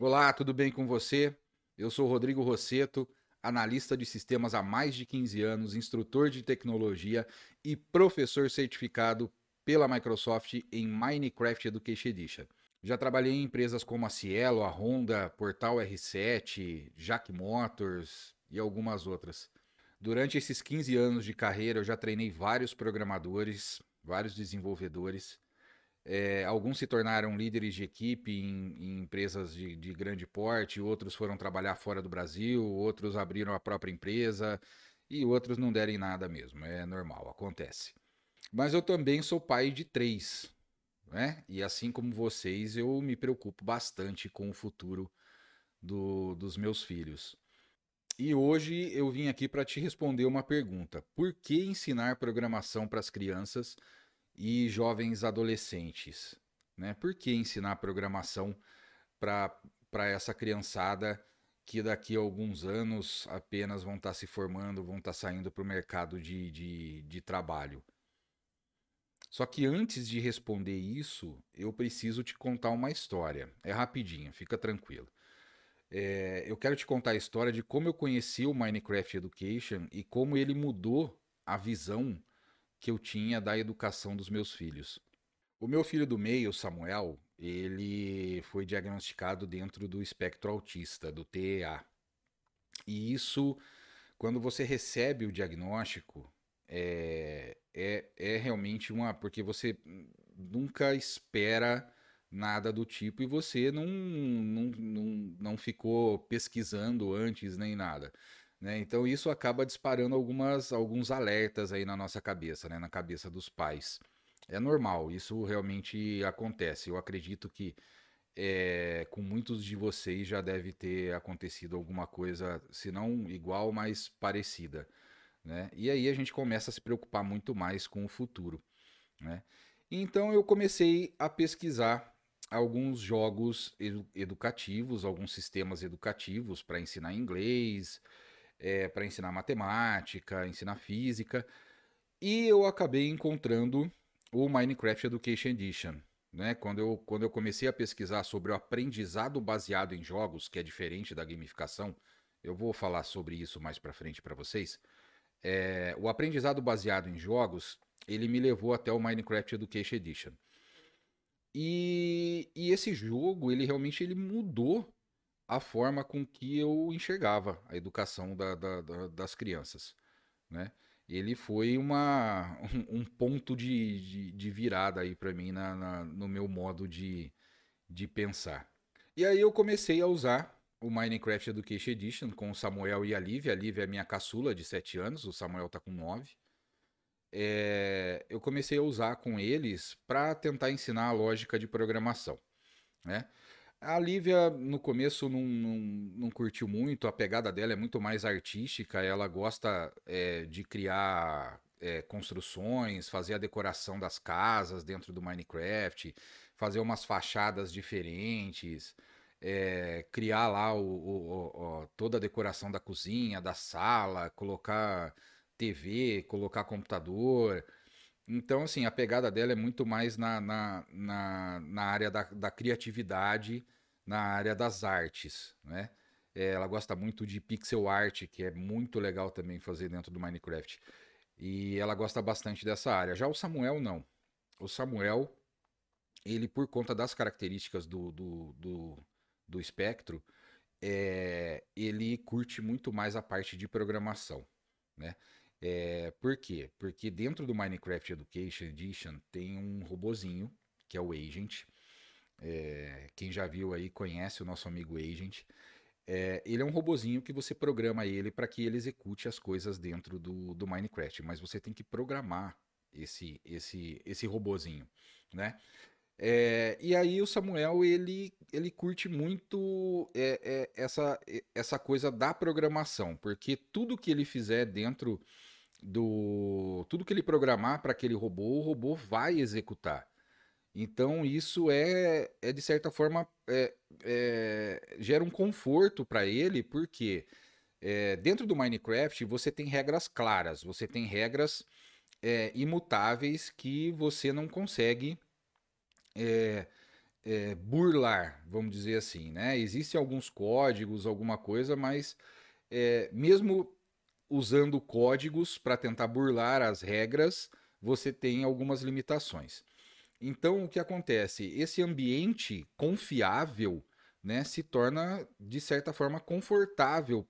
Olá, tudo bem com você? Eu sou Rodrigo Rosseto, analista de sistemas há mais de 15 anos, instrutor de tecnologia e professor certificado pela Microsoft em Minecraft Education Edition. Já trabalhei em empresas como a Cielo, a Honda, Portal R7, Jack Motors e algumas outras. Durante esses 15 anos de carreira, eu já treinei vários programadores, vários desenvolvedores. Alguns se tornaram líderes de equipe em empresas de grande porte, outros foram trabalhar fora do Brasil, outros abriram a própria empresa e outros não derem nada mesmo. É normal, acontece. Mas eu também sou pai de três, né? E assim como vocês, eu me preocupo bastante com o futuro dos meus filhos. E hoje eu vim aqui para te responder uma pergunta: por que ensinar programação para as crianças e jovens adolescentes, né? Por que ensinar programação para essa criançada que daqui a alguns anos apenas vão estar se formando, vão estar saindo para o mercado de trabalho? Só que antes de responder isso, eu preciso te contar uma história. É rapidinho, fica tranquilo. Eu quero te contar a história de como eu conheci o Minecraft Education e como ele mudou a visão que eu tinha da educação dos meus filhos. O meu filho do meio, Samuel, ele foi diagnosticado dentro do espectro autista, do TEA. E isso, quando você recebe o diagnóstico, é realmente uma. Porque você nunca espera nada do tipo e você não ficou pesquisando antes nem nada. Né? Então isso acaba disparando alguns alertas aí na nossa cabeça, né? Na cabeça dos pais. É normal, isso realmente acontece. Eu acredito que com muitos de vocês já deve ter acontecido alguma coisa, se não igual, mas parecida, né? E aí a gente começa a se preocupar muito mais com o futuro, né? Então eu comecei a pesquisar alguns jogos educativos, alguns sistemas educativos para ensinar inglês, para ensinar matemática, ensinar física, e eu acabei encontrando o Minecraft Education Edition. Né? Quando eu comecei a pesquisar sobre o aprendizado baseado em jogos, que é diferente da gamificação, eu vou falar sobre isso mais para frente para vocês. O aprendizado baseado em jogos, ele me levou até o Minecraft Education Edition. E esse jogo, ele realmente ele mudou a forma com que eu enxergava a educação das crianças, né? Ele foi um ponto de virada aí para mim no meu modo de pensar. E aí eu comecei a usar o Minecraft Education Edition com o Samuel e a Lívia. A Lívia é minha caçula de 7 anos, o Samuel tá com 9. Eu comecei a usar com eles para tentar ensinar a lógica de programação, né? A Lívia, no começo, não curtiu muito, a pegada dela é muito mais artística, ela gosta de criar construções, fazer a decoração das casas dentro do Minecraft, fazer umas fachadas diferentes, criar lá toda a decoração da cozinha, da sala, colocar TV, colocar computador. Então, assim, a pegada dela é muito mais na área da criatividade, na área das artes, né? Ela gosta muito de pixel art, que é muito legal também fazer dentro do Minecraft. E ela gosta bastante dessa área. Já o Samuel, não. O Samuel, ele, por conta das características do espectro, ele curte muito mais a parte de programação, né? Por quê? Porque dentro do Minecraft Education Edition tem um robozinho, que é o Agent. Quem já viu aí conhece o nosso amigo Agent. Ele é um robozinho que você programa ele para que ele execute as coisas dentro do Minecraft, mas você tem que programar esse robozinho, né? E aí o Samuel ele curte muito essa coisa da programação, porque tudo que ele fizer dentro tudo que ele programar para aquele robô, o robô vai executar. Então isso é de certa forma gera um conforto para ele, porque dentro do Minecraft você tem regras claras, você tem regras imutáveis que você não consegue burlar, vamos dizer assim, né? Existem alguns códigos, alguma coisa, mas mesmo usando códigos para tentar burlar as regras, você tem algumas limitações. Então, o que acontece? Esse ambiente confiável, né, se torna, de certa forma, confortável,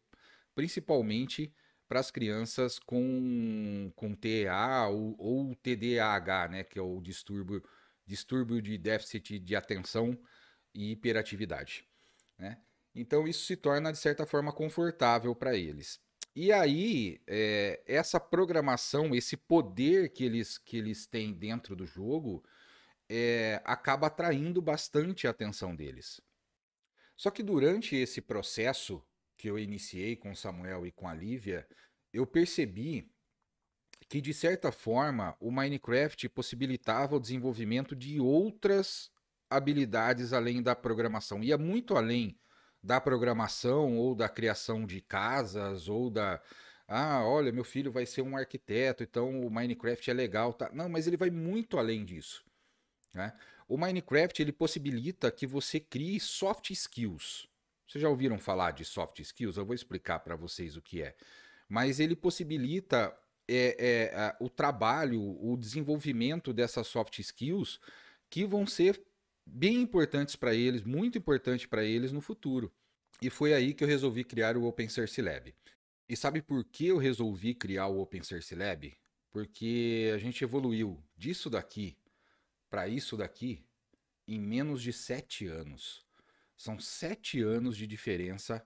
principalmente para as crianças com TEA ou TDAH, né, que é o distúrbio de déficit de atenção e hiperatividade, né? Então, isso se torna, de certa forma, confortável para eles. E aí, essa programação, esse poder que eles têm dentro do jogo, acaba atraindo bastante a atenção deles. Só que durante esse processo que eu iniciei com o Samuel e com a Lívia, eu percebi que, de certa forma, o Minecraft possibilitava o desenvolvimento de outras habilidades além da programação. Ia muito além da programação ou da criação de casas ou da. Ah, olha, meu filho vai ser um arquiteto, então o Minecraft é legal. Tá? Não, mas ele vai muito além disso. Né? O Minecraft ele possibilita que você crie soft skills. Vocês já ouviram falar de soft skills? Eu vou explicar para vocês o que é. Mas ele possibilita o trabalho, o desenvolvimento dessas soft skills que vão ser bem importantes para eles, muito importante para eles no futuro. E foi aí que eu resolvi criar o Open Source Lab. E sabe por que eu resolvi criar o Open Source Lab? Porque a gente evoluiu disso daqui para isso daqui em menos de 7 anos. São 7 anos de diferença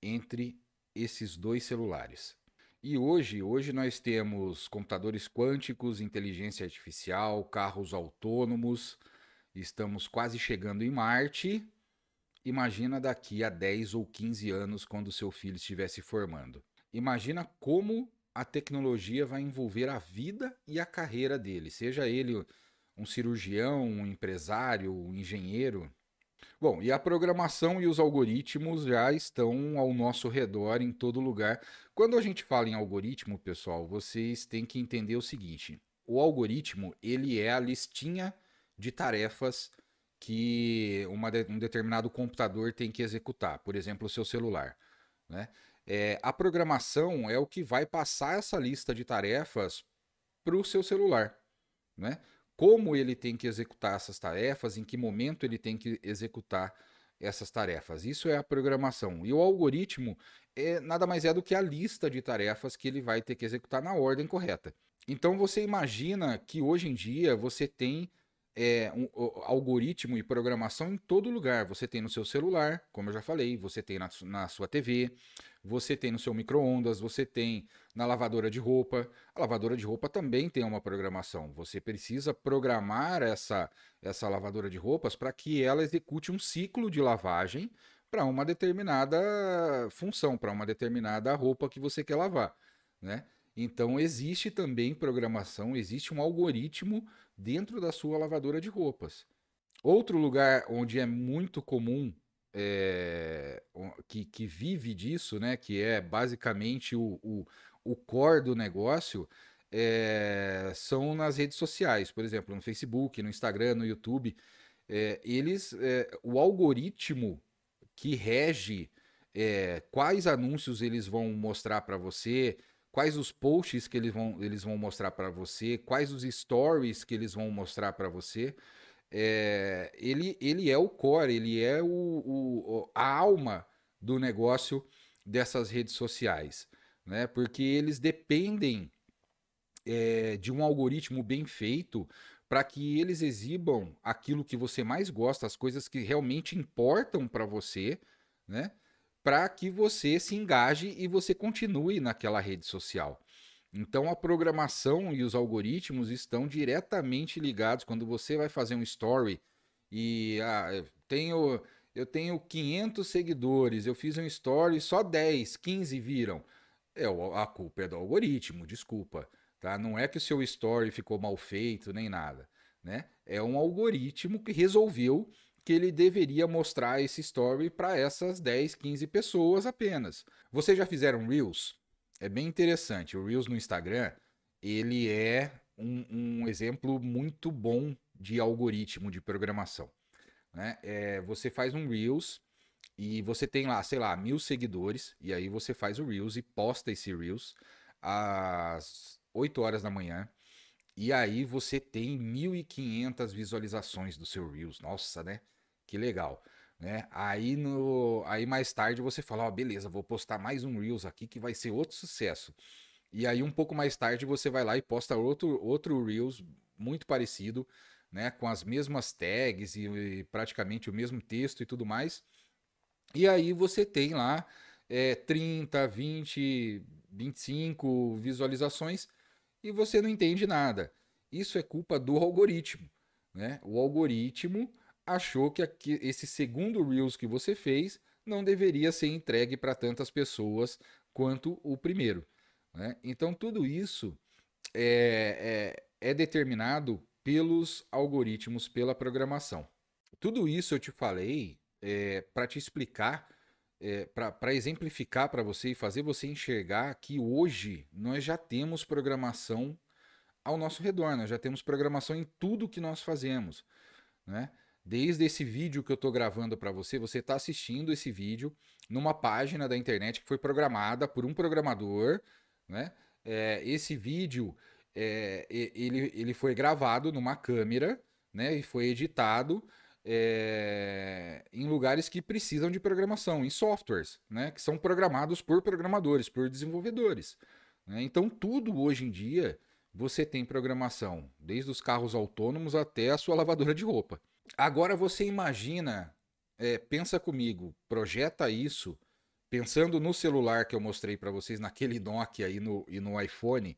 entre esses dois celulares. E hoje nós temos computadores quânticos, inteligência artificial, carros autônomos, estamos quase chegando em Marte. Imagina daqui a 10 ou 15 anos, quando seu filho estiver se formando. Imagina como a tecnologia vai envolver a vida e a carreira dele, seja ele um cirurgião, um empresário, um engenheiro. Bom, e a programação e os algoritmos já estão ao nosso redor em todo lugar. Quando a gente fala em algoritmo, pessoal, vocês têm que entender o seguinte: o algoritmo ele é a listinha de tarefas que um determinado computador tem que executar, por exemplo, o seu celular, né? A programação é o que vai passar essa lista de tarefas para o seu celular, né? Como ele tem que executar essas tarefas, em que momento ele tem que executar essas tarefas. Isso é a programação. E o algoritmo nada mais é do que a lista de tarefas que ele vai ter que executar na ordem correta. Então você imagina que hoje em dia você tem algoritmo e programação em todo lugar. Você tem no seu celular, como eu já falei, você tem na sua TV, você tem no seu micro-ondas, você tem na lavadora de roupa. A lavadora de roupa também tem uma programação. Você precisa programar essa lavadora de roupas para que ela execute um ciclo de lavagem para uma determinada função, para uma determinada roupa que você quer lavar, né? Então existe também programação, existe um algoritmo dentro da sua lavadora de roupas. Outro lugar onde é muito comum que vive disso, né, que é basicamente o core do negócio, são nas redes sociais, por exemplo, no Facebook, no Instagram, no YouTube. O algoritmo que rege quais anúncios eles vão mostrar para você, quais os posts que eles vão mostrar para você, quais os stories que eles vão mostrar para você. Ele é o core, ele é a alma do negócio dessas redes sociais, né? Porque eles dependem de um algoritmo bem feito para que eles exibam aquilo que você mais gosta, as coisas que realmente importam para você, né? Para que você se engaje e você continue naquela rede social. Então a programação e os algoritmos estão diretamente ligados. Quando você vai fazer um story e eu tenho 500 seguidores, eu fiz um story, só 10, 15 viram. A culpa é do algoritmo, desculpa, tá? Não é que o seu story ficou mal feito nem nada, né? É um algoritmo que resolveu que ele deveria mostrar esse story para essas 10, 15 pessoas apenas. Vocês já fizeram Reels? É bem interessante. O Reels no Instagram, ele é um exemplo muito bom de algoritmo de programação. né? Você faz um Reels e você tem lá, sei lá, 1.000 seguidores, e aí você faz o Reels e posta esse Reels às 8 horas da manhã. E aí você tem 1.500 visualizações do seu Reels. Nossa, né? Que legal, né? Aí mais tarde você fala, ó, beleza, vou postar mais um Reels aqui que vai ser outro sucesso. E aí um pouco mais tarde você vai lá e posta outro Reels muito parecido, né? Com as mesmas tags e praticamente o mesmo texto e tudo mais. E aí você tem lá 30, 20, 25 visualizações e você não entende nada. Isso é culpa do algoritmo, né? O algoritmo achou que esse segundo Reels que você fez não deveria ser entregue para tantas pessoas quanto o primeiro, né? Então tudo isso é determinado pelos algoritmos, pela programação. Tudo isso eu te falei para te explicar, para exemplificar para você e fazer você enxergar que hoje nós já temos programação ao nosso redor, nós já temos programação em tudo que nós fazemos, né? Desde esse vídeo que eu estou gravando para você, você está assistindo esse vídeo numa página da internet que foi programada por um programador, né? Esse vídeo ele foi gravado numa câmera, né? E foi editado em lugares que precisam de programação, em softwares, né? Que são programados por programadores, por desenvolvedores, né? Então tudo hoje em dia você tem programação, desde os carros autônomos até a sua lavadora de roupa. Agora você imagina, pensa comigo, projeta isso, pensando no celular que eu mostrei para vocês, naquele Nokia e no iPhone,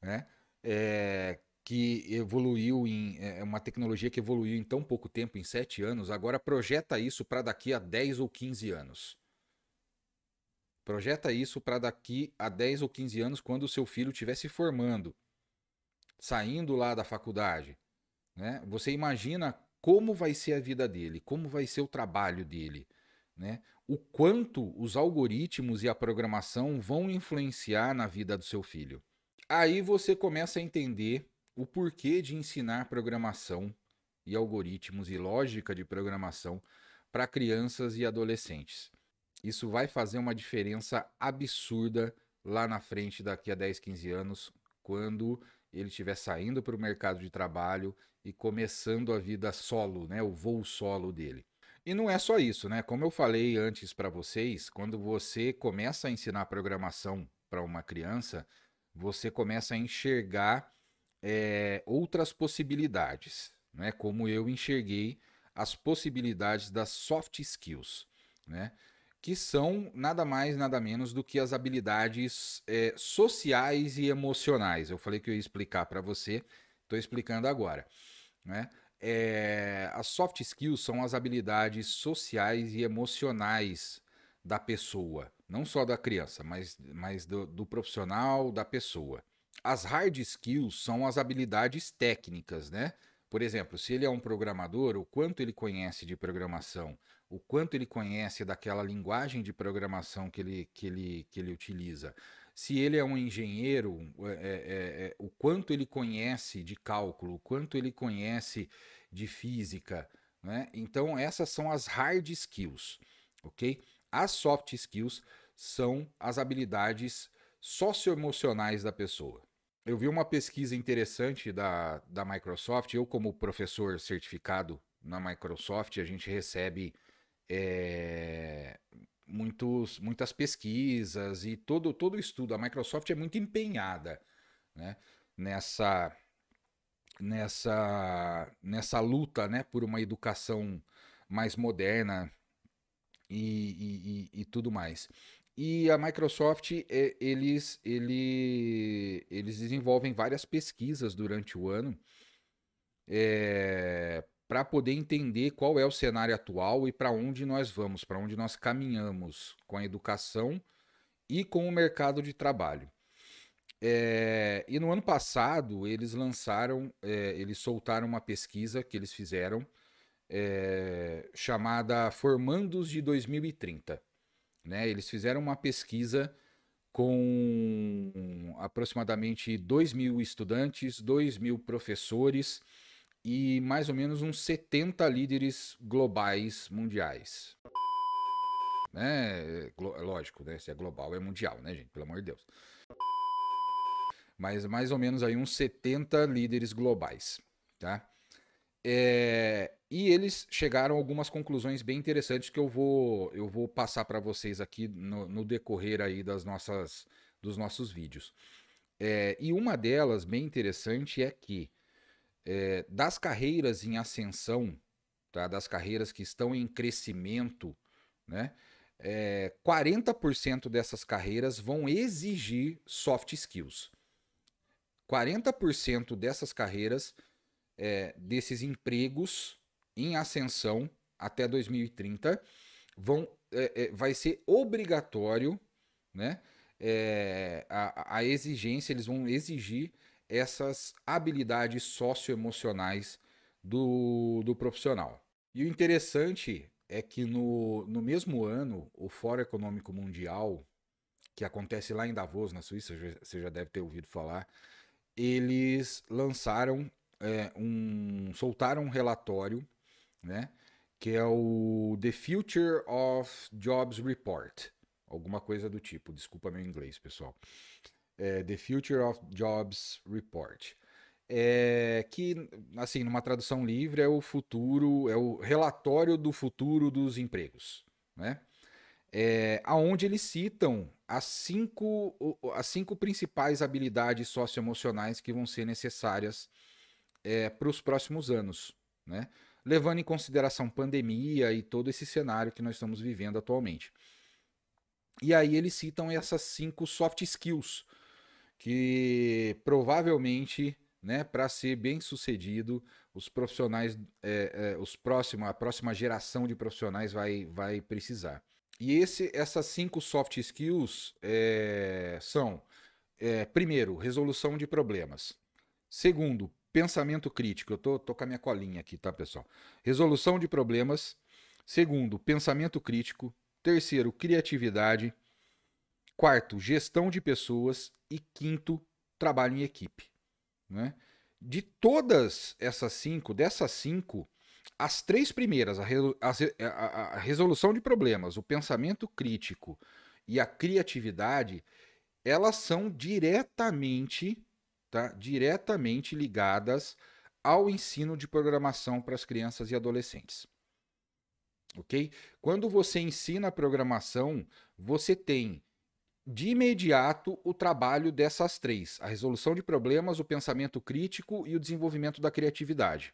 né? Que evoluiu uma tecnologia que evoluiu em tão pouco tempo, em 7 anos. Agora projeta isso para daqui a 10 ou 15 anos. Projeta isso para daqui a 10 ou 15 anos, quando o seu filho estiver se formando, saindo lá da faculdade, né? Você imagina como vai ser a vida dele, como vai ser o trabalho dele, né? O quanto os algoritmos e a programação vão influenciar na vida do seu filho. Aí você começa a entender o porquê de ensinar programação e algoritmos e lógica de programação para crianças e adolescentes. Isso vai fazer uma diferença absurda lá na frente, daqui a 10, 15 anos, quando ele estiver saindo para o mercado de trabalho e começando a vida solo, né, o voo solo dele. E não é só isso, né? Como eu falei antes para vocês, quando você começa a ensinar programação para uma criança, você começa a enxergar outras possibilidades, né? Como eu enxerguei as possibilidades das soft skills, né? Que são nada mais, nada menos do que as habilidades sociais e emocionais. Eu falei que eu ia explicar para você, estou explicando agora, né? As soft skills são as habilidades sociais e emocionais da pessoa, não só da criança, mas do profissional, da pessoa. As hard skills são as habilidades técnicas, né? Por exemplo, se ele é um programador, o quanto ele conhece de programação, o quanto ele conhece daquela linguagem de programação que ele utiliza. Se ele é um engenheiro, o quanto ele conhece de cálculo, o quanto ele conhece de física, né? Então, essas são as hard skills, ok? As soft skills são as habilidades socioemocionais da pessoa. Eu vi uma pesquisa interessante da Microsoft. Eu, como professor certificado na Microsoft, a gente recebe é, muitas pesquisas e todo o estudo. A Microsoft é muito empenhada, né, nessa, nessa luta, né, por uma educação mais moderna e tudo mais. E a Microsoft, eles desenvolvem várias pesquisas durante o ano para poder entender qual é o cenário atual e para onde nós vamos, para onde nós caminhamos com a educação e com o mercado de trabalho. E no ano passado eles soltaram uma pesquisa que eles fizeram chamada Formandos de 2030. Né? Eles fizeram uma pesquisa com aproximadamente 2.000 estudantes, 2.000 professores e mais ou menos uns 70 líderes globais mundiais. Lógico, né? Se é global, é mundial, né, gente? Pelo amor de Deus. Mas mais ou menos aí uns 70 líderes globais, tá? E eles chegaram a algumas conclusões bem interessantes que eu vou passar para vocês aqui no decorrer aí dos nossos vídeos. E uma delas, bem interessante, é que das carreiras em ascensão, tá? Das carreiras que estão em crescimento, né? 40% dessas carreiras vão exigir soft skills. 40% dessas carreiras, desses empregos em ascensão até 2030, vai ser obrigatório, né? A exigência, eles vão exigir essas habilidades socioemocionais do profissional. E o interessante é que no mesmo ano, o Fórum Econômico Mundial, que acontece lá em Davos, na Suíça, você já deve ter ouvido falar, eles soltaram um relatório, né, que é o The Future of Jobs Report, alguma coisa do tipo, desculpa meu inglês, pessoal. The Future of Jobs Report. Que, assim, numa tradução livre, é o relatório do futuro dos empregos, né? Aonde eles citam as cinco principais habilidades socioemocionais que vão ser necessárias para os próximos anos, né? Levando em consideração pandemia e todo esse cenário que nós estamos vivendo atualmente. E aí eles citam essas 5 soft skills que provavelmente, né, para ser bem sucedido, os profissionais, a próxima geração de profissionais vai precisar. E essas 5 soft skills são, primeiro, resolução de problemas. Segundo, pensamento crítico. Eu tô com a minha colinha aqui, tá, pessoal? Resolução de problemas. Segundo, pensamento crítico. Terceiro, criatividade. Quarto, gestão de pessoas. E quinto, trabalho em equipe, né? De todas essas 5, dessas 5, as 3 primeiras, a resolução de problemas, o pensamento crítico e a criatividade, elas são diretamente ligadas ao ensino de programação para as crianças e adolescentes. Ok? Quando você ensina a programação, você tem de imediato o trabalho dessas 3: a resolução de problemas, o pensamento crítico e o desenvolvimento da criatividade.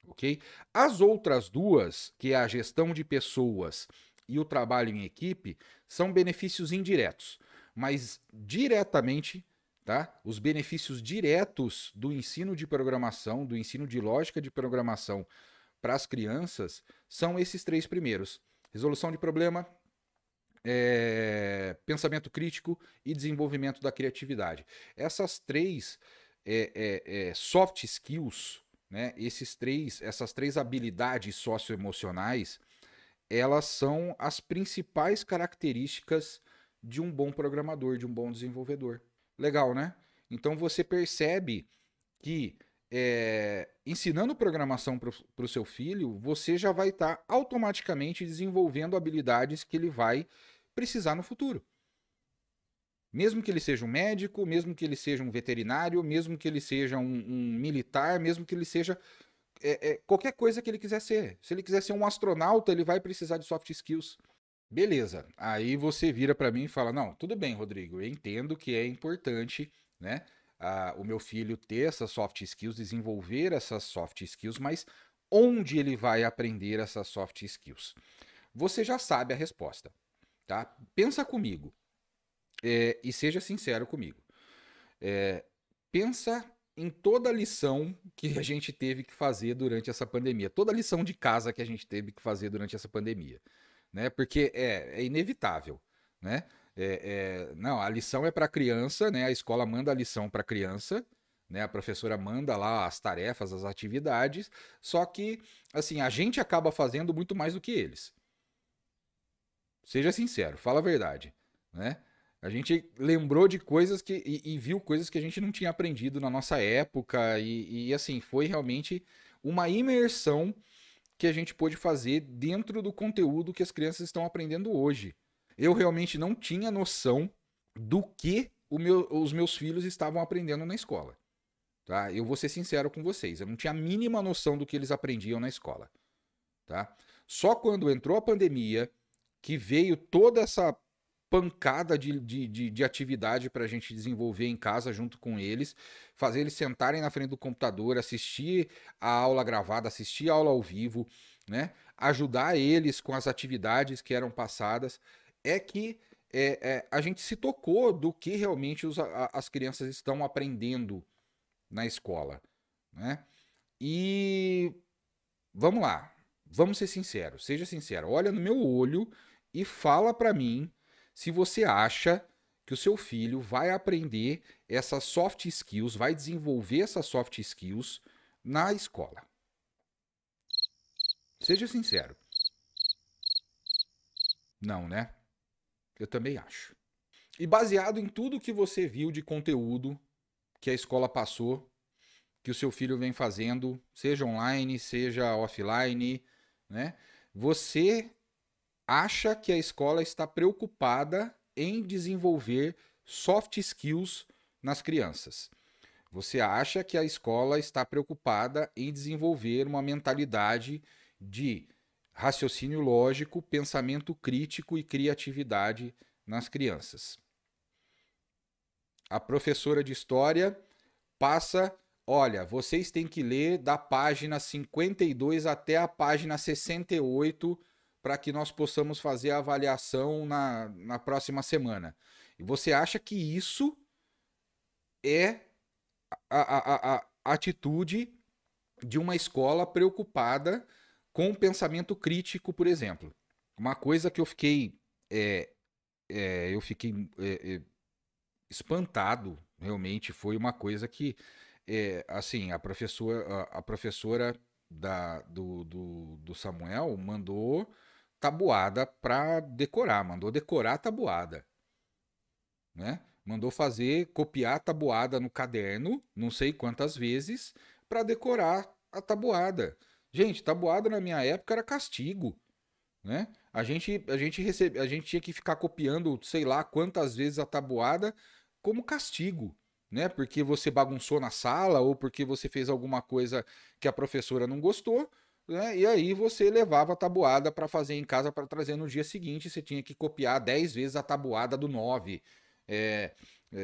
Ok? As outras 2, que é a gestão de pessoas e o trabalho em equipe, são benefícios indiretos, mas diretamente, tá? Os benefícios diretos do ensino de programação, do ensino de lógica de programação para as crianças, são esses 3 primeiros: resolução de problema, pensamento crítico e desenvolvimento da criatividade. Essas 3 soft skills, né, essas 3 habilidades socioemocionais, elas são as principais características de um bom programador, de um bom desenvolvedor. Legal, né? Então você percebe que ensinando programação para o seu filho, você já vai estar automaticamente desenvolvendo habilidades que ele vai precisar no futuro. Mesmo que ele seja um médico, mesmo que ele seja um veterinário, mesmo que ele seja um militar, mesmo que ele seja qualquer coisa que ele quiser ser. Se ele quiser ser um astronauta, ele vai precisar de soft skills. Beleza. Aí você vira para mim e fala: não, tudo bem, Rodrigo, eu entendo que é importante, né, o meu filho ter essas soft skills, desenvolver essas soft skills, mas onde ele vai aprender essas soft skills? Você já sabe a resposta, tá? Pensa comigo e seja sincero comigo. Pensa em toda a lição que a gente teve que fazer durante essa pandemia, toda a lição de casa que a gente teve que fazer durante essa pandemia, né? Porque é inevitável, né? Não, a lição é para criança, né? A escola manda a lição para criança, né? A professora manda lá as tarefas, as atividades, só que, assim, a gente acaba fazendo muito mais do que eles. Seja sincero, fala a verdade, né? A gente lembrou de coisas e viu coisas que a gente não tinha aprendido na nossa época assim, foi realmente uma imersão que a gente pôde fazer dentro do conteúdo que as crianças estão aprendendo hoje. Eu realmente não tinha noção do que os meus filhos estavam aprendendo na escola. Tá? Eu vou ser sincero com vocês, eu não tinha a mínima noção do que eles aprendiam na escola. Tá? Só quando entrou a pandemia, que veio toda essa pancada de atividade para a gente desenvolver em casa junto com eles, fazer eles sentarem na frente do computador, assistir a aula gravada, assistir a aula ao vivo, né? Ajudar eles com as atividades que eram passadas, é que a gente se tocou do que realmente as crianças estão aprendendo na escola, né? E vamos lá, vamos ser sinceros, seja sincero, olha no meu olho e fala para mim se você acha que o seu filho vai aprender essas soft skills, vai desenvolver essas soft skills na escola. Seja sincero. Não, né? Eu também acho. E baseado em tudo que você viu de conteúdo que a escola passou, que o seu filho vem fazendo, seja online, seja offline, né? Você acha que a escola está preocupada em desenvolver soft skills nas crianças. Você acha que a escola está preocupada em desenvolver uma mentalidade de raciocínio lógico, pensamento crítico e criatividade nas crianças. A professora de história passa, olha, vocês têm que ler da página 52 até a página 68 para que nós possamos fazer a avaliação na próxima semana. E você acha que isso é a atitude de uma escola preocupada com o pensamento crítico, por exemplo. Uma coisa que eu fiquei espantado, realmente, foi uma coisa que, assim, a professora do Samuel mandou tabuada para decorar, mandou decorar a tabuada, né? Mandou copiar a tabuada no caderno, não sei quantas vezes, para decorar a tabuada. Gente, tabuada na minha época era castigo, né? A gente tinha que ficar copiando, sei lá quantas vezes a tabuada como castigo, né? Porque você bagunçou na sala ou porque você fez alguma coisa que a professora não gostou, né? E aí você levava a tabuada para fazer em casa para trazer no dia seguinte. Você tinha que copiar 10 vezes a tabuada do 9,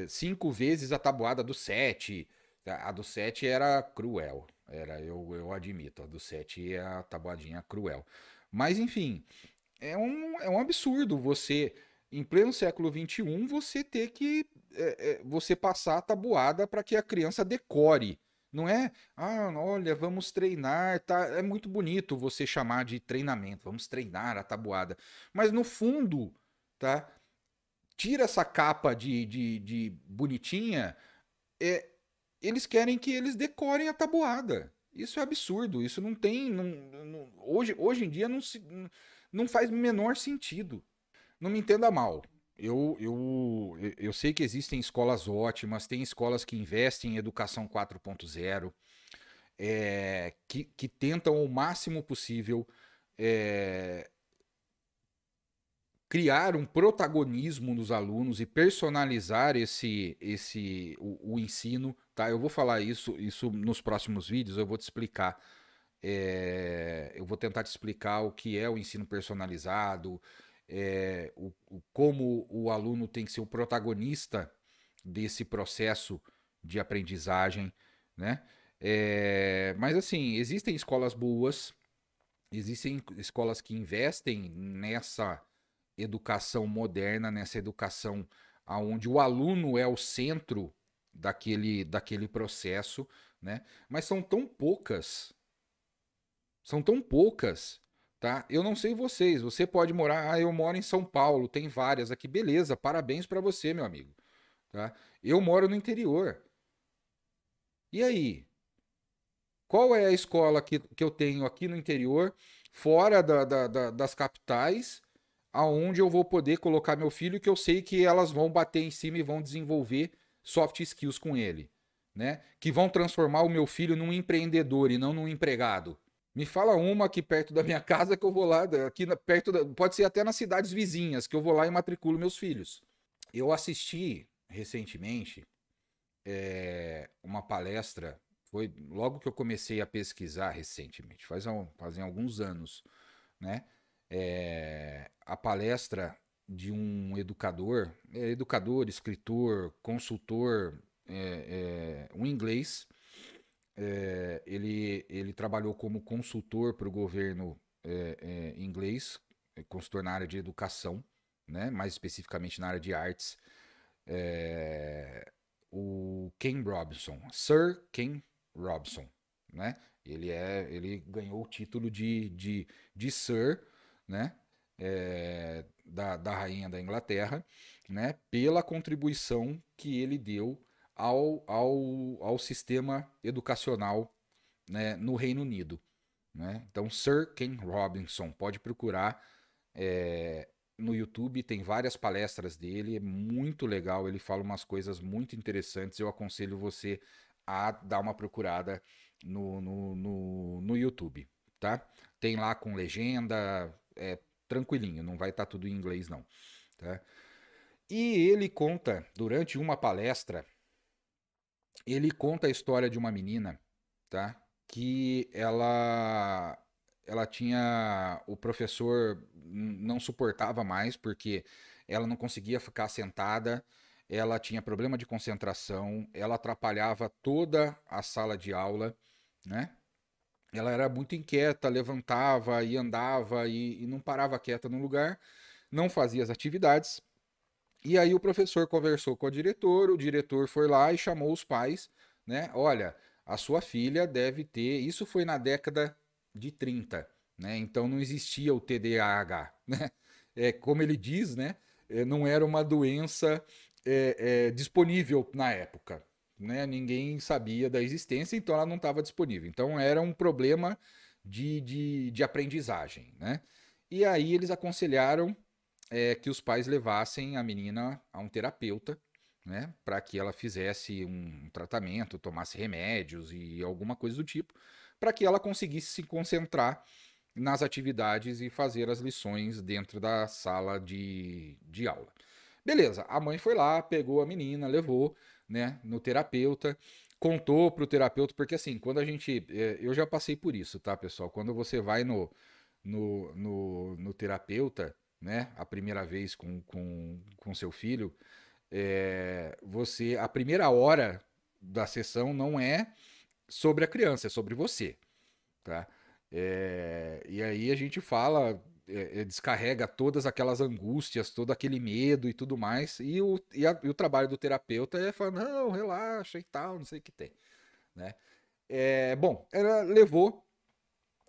5 vezes a tabuada do 7. A do 7 era cruel, eu admito, a do 7 é a tabuadinha cruel. Mas enfim, é um absurdo você, em pleno século XXI, você ter que você passar a tabuada para que a criança decore. Não é, olha, vamos treinar, tá? É muito bonito você chamar de treinamento, vamos treinar a tabuada. Mas no fundo, tá? Tira essa capa de bonitinha, eles querem que eles decorem a tabuada. Isso é absurdo, isso não tem. Hoje em dia não faz o menor sentido. Não me entenda mal. Eu sei que existem escolas ótimas, tem escolas que investem em educação 4.0, que tentam o máximo possível criar um protagonismo nos alunos e personalizar o ensino, tá? Eu vou falar isso nos próximos vídeos, eu vou te explicar. Eu vou tentar te explicar o que é o ensino personalizado, como o aluno tem que ser o protagonista desse processo de aprendizagem, né? Mas assim, existem escolas boas, existem escolas que investem nessa educação moderna, nessa educação onde o aluno é o centro daquele processo, né? Mas são tão poucas, tá? Eu não sei vocês, você pode morar, eu moro em São Paulo, tem várias aqui, beleza, parabéns para você, meu amigo, tá? Eu moro no interior. E aí? Qual é a escola que eu tenho aqui no interior, fora das capitais, aonde eu vou poder colocar meu filho, que eu sei que elas vão bater em cima e vão desenvolver soft skills com ele, né? Que vão transformar o meu filho num empreendedor e não num empregado? Me fala uma aqui perto da minha casa que eu vou lá, aqui perto pode ser até nas cidades vizinhas, que eu vou lá e matriculo meus filhos. Eu assisti recentemente uma palestra, foi logo que eu comecei a pesquisar recentemente, fazem alguns anos, né? A palestra de um educador, educador, escritor, consultor, um inglês. Ele trabalhou como consultor para o governo inglês, consultor na área de educação, né? Mais especificamente na área de artes. É, o Ken Robinson, Sir Ken Robinson, né? Ele ganhou o título de Sir, né? Da rainha da Inglaterra, né? Pela contribuição que ele deu ao sistema educacional, né? No Reino Unido, né? Então, Sir Ken Robinson, pode procurar no YouTube, tem várias palestras dele, é muito legal, ele fala umas coisas muito interessantes, eu aconselho você a dar uma procurada no YouTube, tá? Tem lá com legenda, tranquilinho, não vai estar tudo em inglês não, tá? E ele conta, durante uma palestra, ele conta a história de uma menina, tá? Que ela tinha o professor não suportava mais porque ela não conseguia ficar sentada, ela tinha problema de concentração, ela atrapalhava toda a sala de aula, né? Ela era muito inquieta, levantava e andava e não parava quieta no lugar, não fazia as atividades. E aí o professor conversou com o diretor foi lá e chamou os pais, né? Olha, a sua filha deve ter. Isso foi na década de 30, né? Então não existia o TDAH, né? Como ele diz, né? Não era uma doença disponível na época, né? Ninguém sabia da existência, então ela não estava disponível. Então era um problema de aprendizagem, né? E aí eles aconselharam que os pais levassem a menina a um terapeuta, né, para que ela fizesse um tratamento, tomasse remédios e alguma coisa do tipo, para que ela conseguisse se concentrar nas atividades e fazer as lições dentro da sala de aula. Beleza, a mãe foi lá, pegou a menina, levou, né, no terapeuta, contou pro terapeuta, porque assim, quando a gente. Eu já passei por isso, tá, pessoal? Quando você vai no terapeuta, né, a primeira vez com seu filho, a primeira hora da sessão não é sobre a criança, é sobre você, tá? E aí a gente fala, descarrega todas aquelas angústias, todo aquele medo e tudo mais, e o trabalho do terapeuta é falar, não, relaxa e tal, não sei o que tem, né? Bom, ela levou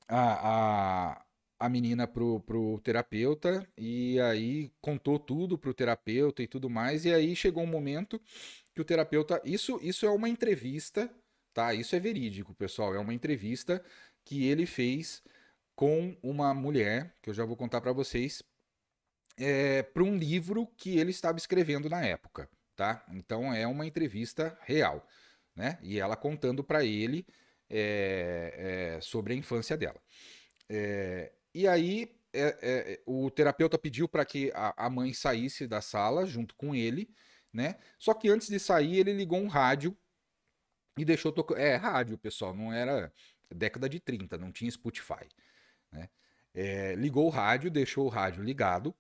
a, a menina pro terapeuta e aí contou tudo pro terapeuta e tudo mais. E aí chegou um momento que o terapeuta. Isso é uma entrevista, tá? Isso é verídico, pessoal. É uma entrevista que ele fez com uma mulher, que eu já vou contar para vocês, para um livro que ele estava escrevendo na época, tá? Então é uma entrevista real, né? E ela contando para ele sobre a infância dela. E aí o terapeuta pediu para que a mãe saísse da sala junto com ele, né? Só que antes de sair, ele ligou um rádio e deixou tocando. Rádio, pessoal, não era década de 30, não tinha Spotify, né? Ligou o rádio, deixou o rádio ligado,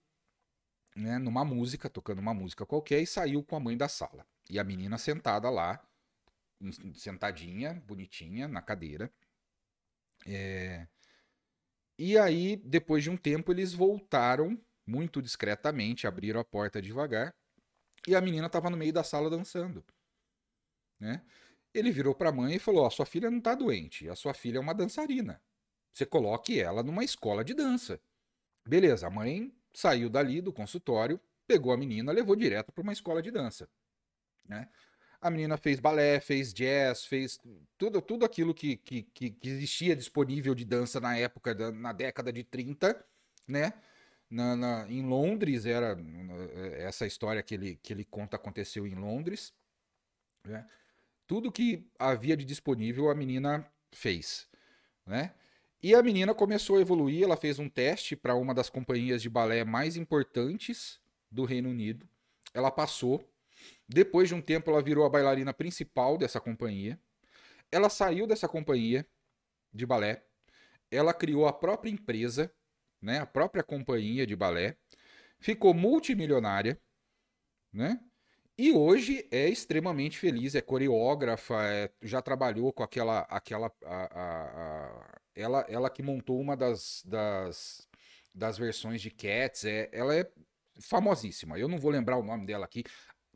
né? Numa música, tocando uma música qualquer, e saiu com a mãe da sala. E a menina sentada lá, sentadinha, bonitinha, na cadeira. E aí, depois de um tempo, eles voltaram muito discretamente, abriram a porta devagar e a menina estava no meio da sala dançando, né? Ele virou para a mãe e falou: "A sua filha não está doente, a sua filha é uma dançarina. Você coloque ela numa escola de dança." Beleza, a mãe saiu dali do consultório, pegou a menina, levou direto para uma escola de dança, né? A menina fez balé, fez jazz, fez tudo aquilo que existia disponível de dança na época, na década de 30, né? Em Londres, essa história que ele conta aconteceu em Londres, né? Tudo que havia de disponível a menina fez, né? E a menina começou a evoluir, ela fez um teste para uma das companhias de balé mais importantes do Reino Unido. Ela passou. Depois de um tempo, ela virou a bailarina principal dessa companhia. Ela saiu dessa companhia de balé. Ela criou a própria empresa, né? A própria companhia de balé. Ficou multimilionária, né? E hoje é extremamente feliz, é coreógrafa, já trabalhou com ela que montou uma das versões de Cats, ela é famosíssima. Eu não vou lembrar o nome dela aqui.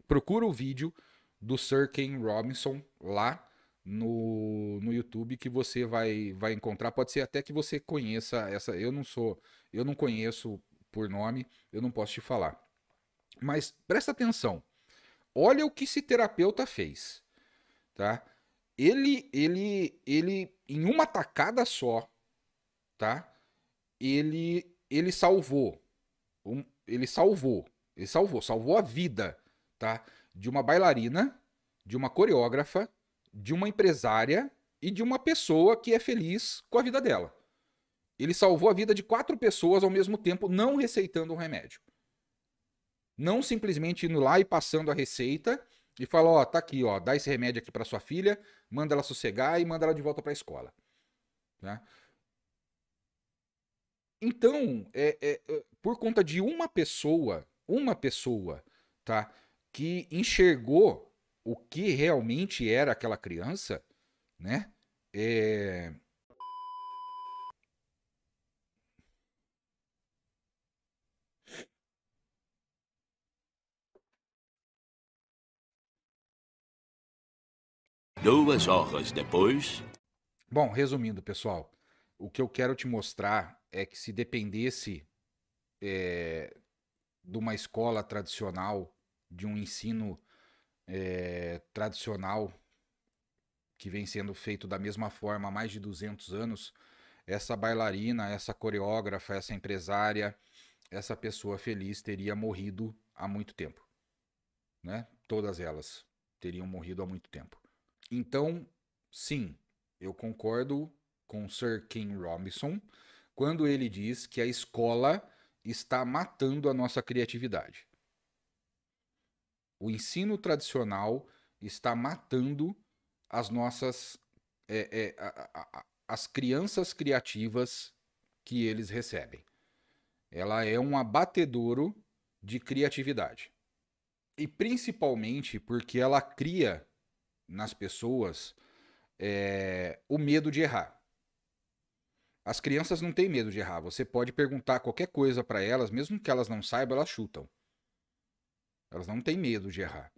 Procura o vídeo do Sir Ken Robinson lá no YouTube que você vai encontrar. Pode ser até que você conheça essa. Eu não conheço por nome, eu não posso te falar. Mas presta atenção. Olha o que esse terapeuta fez, tá? Ele em uma tacada só, tá? Ele salvou, salvou a vida, tá? De uma bailarina, de uma coreógrafa, de uma empresária e de uma pessoa que é feliz com a vida dela. Ele salvou a vida de 4 pessoas ao mesmo tempo, não receitando um remédio. Não simplesmente indo lá e passando a receita e fala, ó, tá aqui, ó, dá esse remédio aqui para sua filha, manda ela sossegar e manda ela de volta para a escola, tá? Então, por conta de uma pessoa, tá, que enxergou o que realmente era aquela criança, né? É... Duas horas depois. Bom, resumindo, pessoal, o que eu quero te mostrar é que se dependesse de uma escola tradicional, de um ensino tradicional que vem sendo feito da mesma forma há mais de 200 anos, essa bailarina, essa coreógrafa, essa empresária, essa pessoa feliz teria morrido há muito tempo, né? Todas elas teriam morrido há muito tempo. Então, sim, eu concordo com Sir Ken Robinson quando ele diz que a escola está matando a nossa criatividade. O ensino tradicional está matando as nossas as crianças criativas que eles recebem. Ela é um abatedouro de criatividade. E principalmente porque ela cria nas pessoas o medo de errar. As crianças não têm medo de errar. Você pode perguntar qualquer coisa para elas, mesmo que elas não saibam, elas chutam. Elas não têm medo de errar.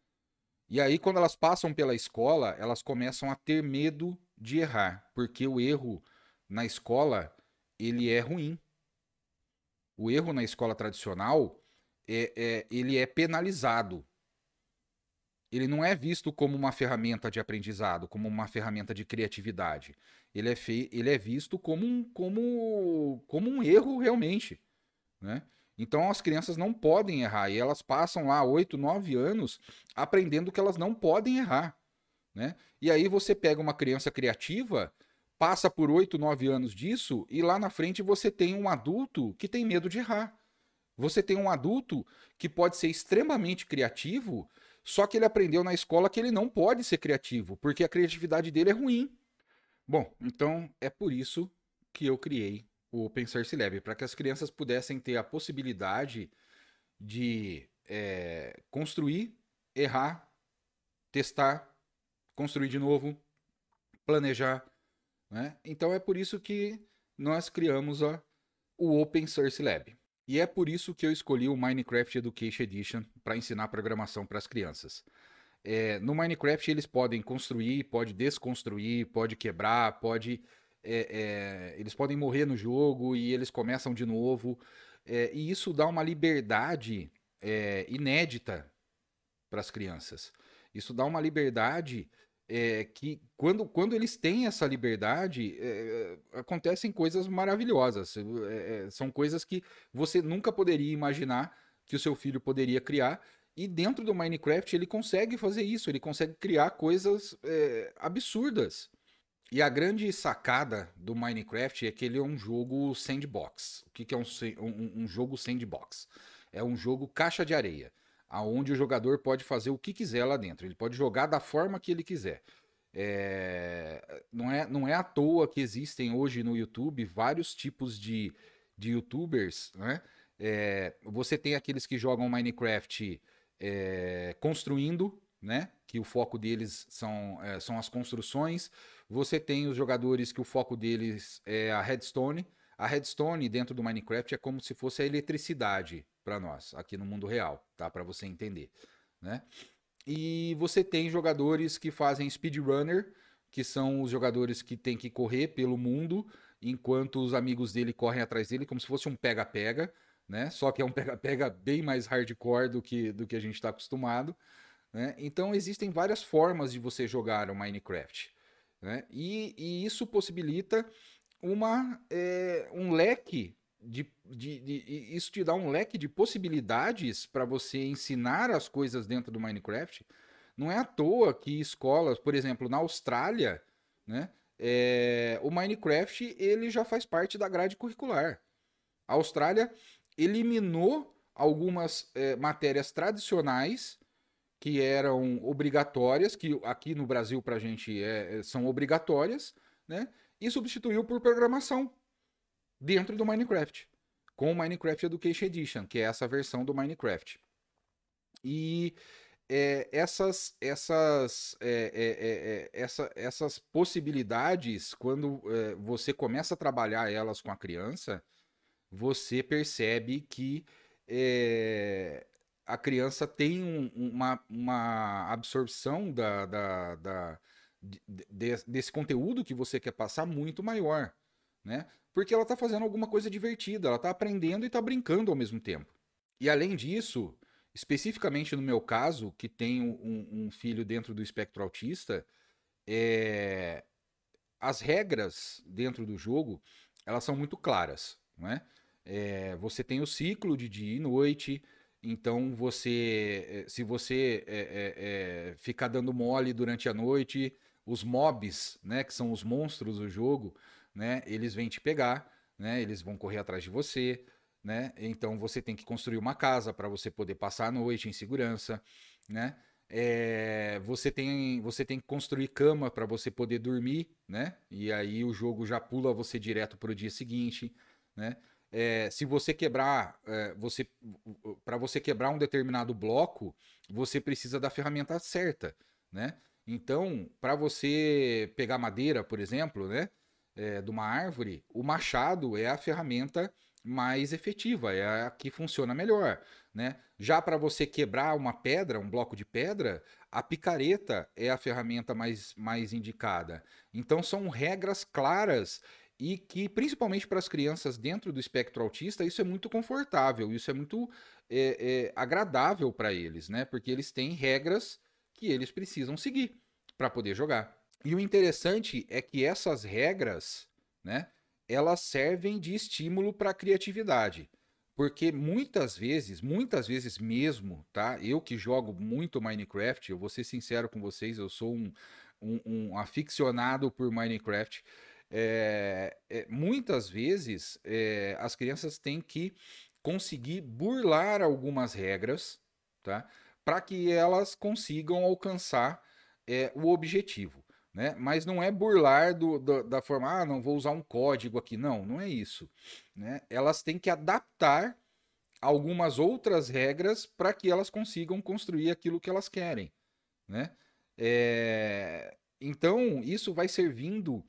E aí, quando elas passam pela escola, elas começam a ter medo de errar, porque o erro na escola ele é ruim. O erro na escola tradicional ele é penalizado. Ele não é visto como uma ferramenta de aprendizado, como uma ferramenta de criatividade. Ele é visto como um erro realmente, né? Então as crianças não podem errar e elas passam lá 8, 9 anos aprendendo que elas não podem errar, né? E aí você pega uma criança criativa, passa por 8, 9 anos disso e lá na frente você tem um adulto que tem medo de errar. Você tem um adulto que pode ser extremamente criativo, só que ele aprendeu na escola que ele não pode ser criativo, porque a criatividade dele é ruim. Bom, então é por isso que eu criei o Open Source Lab, para que as crianças pudessem ter a possibilidade de construir, errar, testar, construir de novo, planejar, né? Então é por isso que nós criamos o Open Source Lab. E é por isso que eu escolhi o Minecraft Education Edition para ensinar programação para as crianças. No Minecraft eles podem construir, pode desconstruir, pode quebrar, eles podem morrer no jogo e eles começam de novo. E isso dá uma liberdade inédita para as crianças. Isso dá uma liberdade que, quando eles têm essa liberdade, acontecem coisas maravilhosas. São coisas que você nunca poderia imaginar que o seu filho poderia criar. E dentro do Minecraft ele consegue fazer isso, ele consegue criar coisas absurdas. E a grande sacada do Minecraft é que ele é um jogo sandbox. O que, que é um jogo sandbox? É um jogo caixa de areia, aonde o jogador pode fazer o que quiser lá dentro. Ele pode jogar da forma que ele quiser. Não é à toa que existem hoje no YouTube vários tipos de YouTubers, né? Você tem aqueles que jogam Minecraft construindo, né? Que o foco deles são as construções. Você tem os jogadores que o foco deles é a redstone. A redstone dentro do Minecraft é como se fosse a eletricidade para nós, aqui no mundo real, tá? Para você entender, né? E você tem jogadores que fazem speedrunner, que são os jogadores que têm que correr pelo mundo, enquanto os amigos dele correm atrás dele, como se fosse um pega-pega, né? Só que é um pega-pega bem mais hardcore do que a gente está acostumado, né? Então existem várias formas de você jogar o Minecraft, né? E isso possibilita um leque isso te dá um leque de possibilidades para você ensinar as coisas dentro do Minecraft. Não é à toa que escolas, por exemplo, na Austrália, né, o Minecraft ele já faz parte da grade curricular. A Austrália eliminou algumas matérias tradicionais que eram obrigatórias, que aqui no Brasil para a gente são obrigatórias, né? E substituiu por programação dentro do Minecraft, com o Minecraft Education Edition, que é essa versão do Minecraft. E essas possibilidades, quando você começa a trabalhar elas com a criança, você percebe que a criança tem uma absorção desse conteúdo que você quer passar muito maior, né? Porque ela está fazendo alguma coisa divertida, ela está aprendendo e está brincando ao mesmo tempo. E além disso, especificamente no meu caso, que tenho um filho dentro do espectro autista, as regras dentro do jogo, elas são muito claras, não é? Você tem o ciclo de dia e noite, então se você ficar dando mole durante a noite, os mobs, né, que são os monstros do jogo, né, eles vêm te pegar, né, eles vão correr atrás de você, né? Então você tem que construir uma casa para você poder passar a noite em segurança, né? Você tem que construir cama para você poder dormir, né? E aí o jogo já pula você direto para o dia seguinte, né? Se você quebrar, para você quebrar um determinado bloco, você precisa da ferramenta certa, né? Então, para você pegar madeira, por exemplo, né? De uma árvore, o machado é a ferramenta mais efetiva, é a que funciona melhor, né? Já para você quebrar uma pedra, um bloco de pedra, a picareta é a ferramenta mais indicada. Então são regras claras e que, principalmente para as crianças dentro do espectro autista, isso é muito confortável, isso é muito agradável para eles, né? Porque eles têm regras que eles precisam seguir para poder jogar. E o interessante é que essas regras, né, elas servem de estímulo para a criatividade. Porque muitas vezes mesmo, tá? Eu que jogo muito Minecraft, eu vou ser sincero com vocês, eu sou um aficionado por Minecraft. Muitas vezes as crianças têm que conseguir burlar algumas regras, tá? Para que elas consigam alcançar o objetivo, né? Mas não é burlar da forma, não vou usar um código aqui. Não, não é isso, né? Elas têm que adaptar algumas outras regras para que elas consigam construir aquilo que elas querem, né? Então, isso vai servindo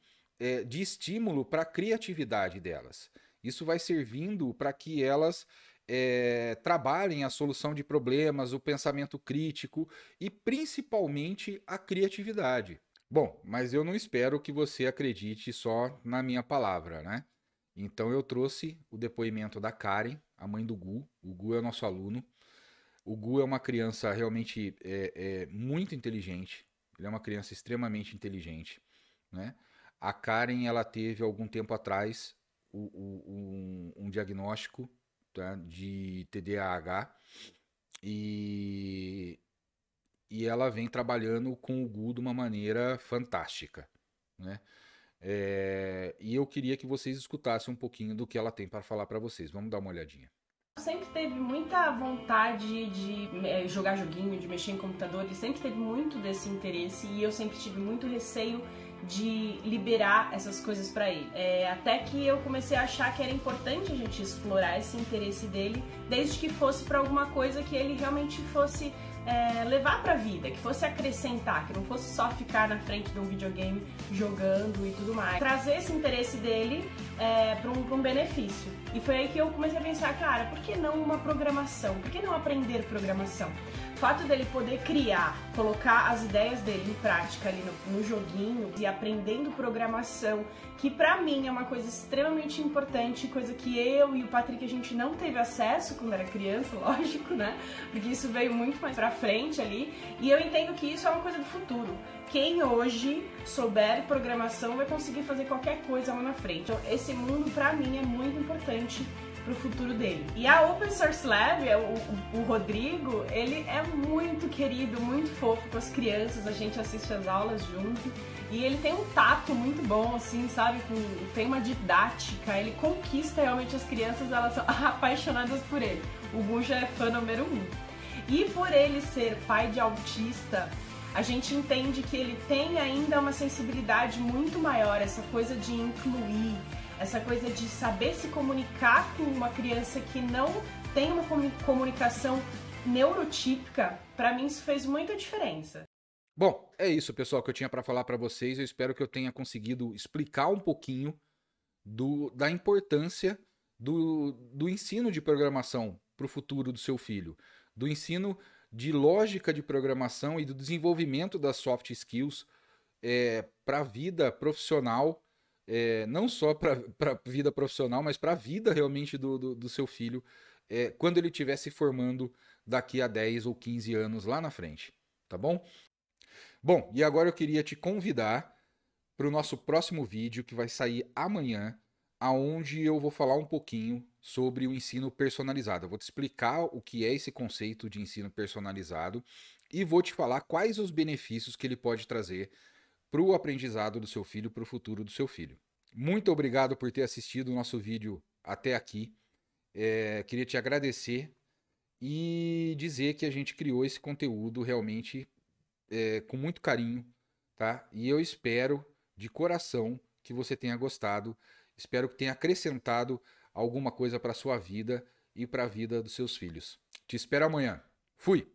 de estímulo para a criatividade delas. Isso vai servindo para que elas trabalhem a solução de problemas, o pensamento crítico e principalmente a criatividade. Bom, mas eu não espero que você acredite só na minha palavra, né? Então eu trouxe o depoimento da Karen, a mãe do Gu. O Gu é o nosso aluno. O Gu é uma criança realmente muito inteligente. Ele é uma criança extremamente inteligente, né? A Karen, ela teve algum tempo atrás um diagnóstico, tá, de TDAH E, e ela vem trabalhando com o Gu de uma maneira fantástica, né? E eu queria que vocês escutassem um pouquinho do que ela tem para falar para vocês. Vamos dar uma olhadinha. Sempre teve muita vontade de jogar joguinho, de mexer em computador, ele sempre teve muito desse interesse e eu sempre tive muito receio de liberar essas coisas para ele. Até que eu comecei a achar que era importante a gente explorar esse interesse dele, desde que fosse para alguma coisa que ele realmente fosse levar pra vida, que fosse acrescentar, que não fosse só ficar na frente de um videogame jogando e tudo mais. Trazer esse interesse dele pra um benefício. E foi aí que eu comecei a pensar, cara, por que não uma programação? Por que não aprender programação? O fato dele poder criar, colocar as ideias dele em prática ali no joguinho e aprendendo programação, que pra mim é uma coisa extremamente importante, coisa que eu e o Patrick a gente não teve acesso quando era criança, lógico, né? Porque isso veio muito mais pra frente ali, e eu entendo que isso é uma coisa do futuro. Quem hoje souber programação vai conseguir fazer qualquer coisa lá na frente. Então, esse mundo pra mim é muito importante pro futuro dele. E a Open Source Lab, o Rodrigo, ele é muito querido, muito fofo com as crianças, a gente assiste as aulas junto, e ele tem um tato muito bom, assim, sabe, tem uma didática, ele conquista realmente as crianças, elas são apaixonadas por ele. O Gu já é fã número 1. E por ele ser pai de autista, a gente entende que ele tem ainda uma sensibilidade muito maior, essa coisa de incluir, essa coisa de saber se comunicar com uma criança que não tem uma comunicação neurotípica. Para mim isso fez muita diferença. Bom, é isso, pessoal, que eu tinha para falar para vocês. Eu espero que eu tenha conseguido explicar um pouquinho da importância do ensino de programação para o futuro do seu filho, do ensino de lógica de programação e do desenvolvimento das soft skills para a vida profissional, não só para a vida profissional, mas para a vida realmente do seu filho, quando ele estiver se formando daqui a 10 ou 15 anos lá na frente, tá bom? Bom, e agora eu queria te convidar para o nosso próximo vídeo que vai sair amanhã, aonde eu vou falar um pouquinho sobre o ensino personalizado. Eu vou te explicar o que é esse conceito de ensino personalizado e vou te falar quais os benefícios que ele pode trazer para o aprendizado do seu filho, para o futuro do seu filho. Muito obrigado por ter assistido o nosso vídeo até aqui. Queria te agradecer e dizer que a gente criou esse conteúdo realmente com muito carinho, tá? E eu espero de coração que você tenha gostado. Espero que tenha acrescentado alguma coisa para sua vida e para a vida dos seus filhos. Te espero amanhã. Fui!